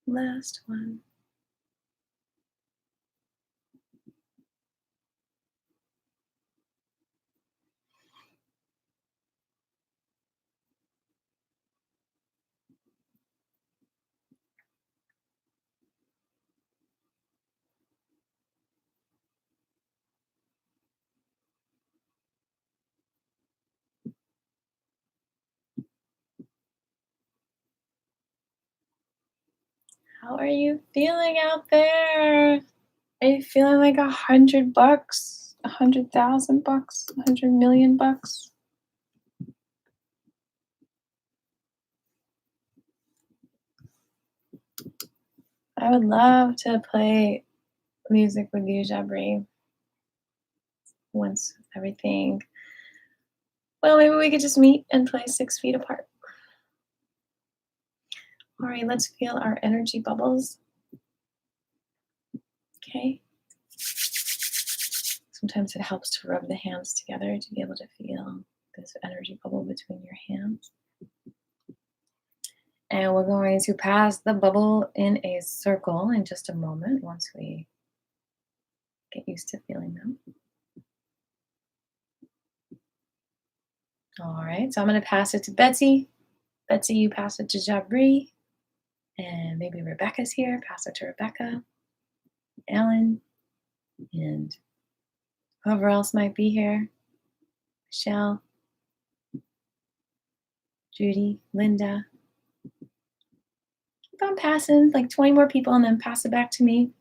Last one. How are you feeling out there? Are you feeling like $100, $100,000, $100 million? I would love to play music with you, Jabri, once everything. Well, maybe we could just meet and play 6 feet apart. All right, let's feel our energy bubbles. Okay. Sometimes it helps to rub the hands together to be able to feel this energy bubble between your hands. And we're going to pass the bubble in a circle in just a moment once we get used to feeling them. All right, so I'm going to pass it to Betsy. Betsy, you pass it to Jabri. And maybe Rebecca's here. Pass it to Rebecca, Ellen, and whoever else might be here. Michelle, Judy, Linda. Keep on passing, like 20 more people, and then pass it back to me.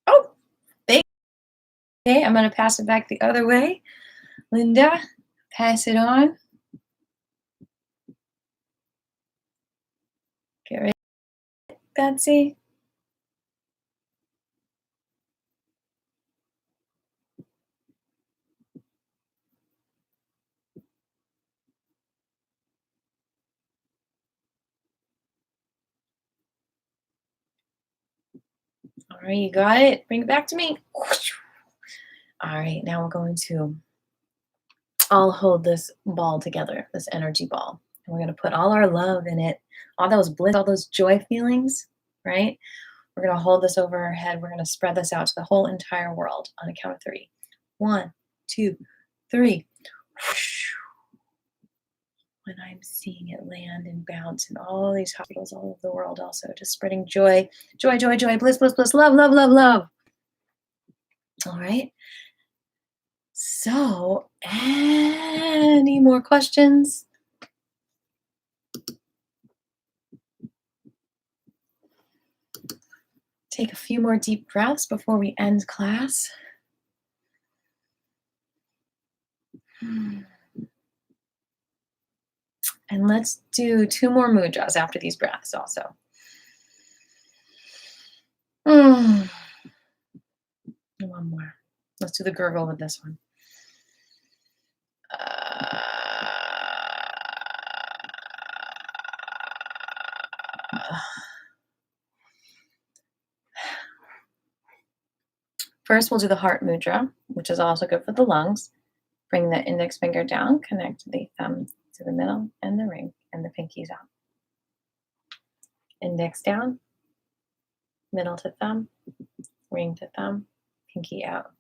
Oh, okay, I'm going to pass it back the other way. Linda, Pass it on. Get ready, Betsy. All right, you got it. Bring it back to me. All right, now we're going to all hold this ball together, this energy ball. And we're going to put all our love in it, all those bliss, all those joy feelings, right? We're going to hold this over our head. We're going to spread this out to the whole entire world on a count of 3. 1, 2, 3. When I'm seeing it land and bounce in all these hospitals all over the world, also just spreading joy, joy, joy, joy, bliss, bliss, bliss, love, love, love, love. All right. So, any more questions? Take a few more deep breaths before we end class. And let's do 2 more mudras after these breaths also. One more. Let's do the gurgle with this one. First, we'll do the heart mudra, which is also good for the lungs. Bring the index finger down, connect the thumb to the middle and the ring, and the pinkies out. Index down, middle to thumb, ring to thumb, pinky out.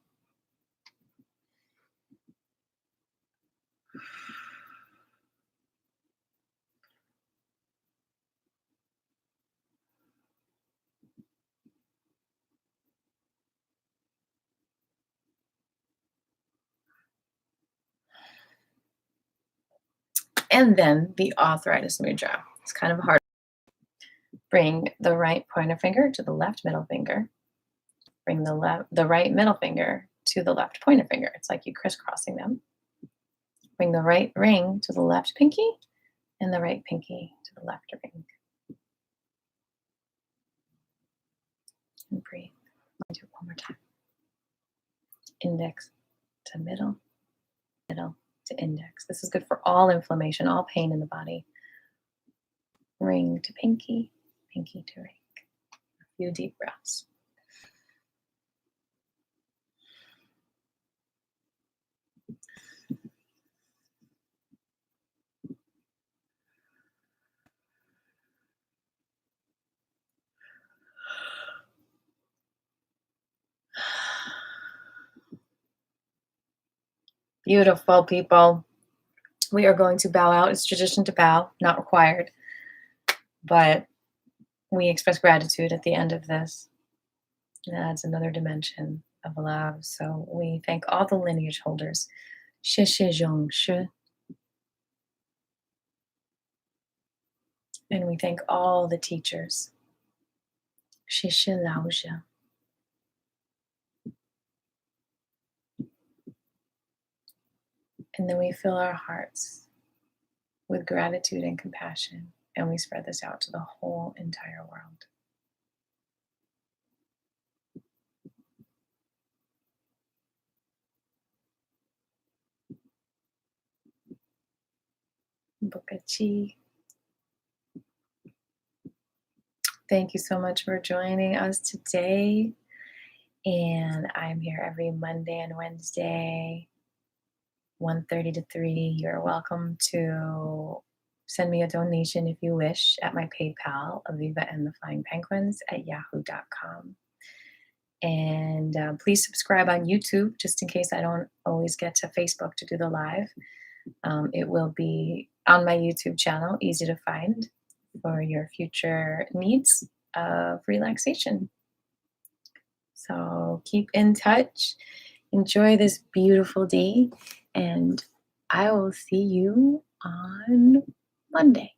And then the arthritis mudra. It's kind of hard. Bring the right pointer finger to the left middle finger. Bring the right middle finger to the left pointer finger. It's like you crisscrossing them. Bring the right ring to the left pinky and the right pinky to the left ring. And breathe. Do it one more time. Index to middle, middle to index. This is good for all inflammation, all pain in the body. Ring to pinky, pinky to ring. A few deep breaths. Beautiful, people. We are going to bow out. It's tradition to bow, not required. But we express gratitude at the end of this. It adds another dimension of love. So we thank all the lineage holders. Shi shi zhong shi. And we thank all the teachers. Shi shi lao zhe. And then we fill our hearts with gratitude and compassion, and we spread this out to the whole entire world. Bukachi. Thank you so much for joining us today. And I'm here every Monday and Wednesday, 1:30 to 3. You're welcome to send me a donation if you wish at my PayPal, Aviva and the Flying Penguins at yahoo.com. And please subscribe on YouTube, just in case I don't always get to Facebook to do the live. It will be on my YouTube channel, easy to find for your future needs of relaxation. So keep in touch. Enjoy this beautiful day. And I will see you on Monday.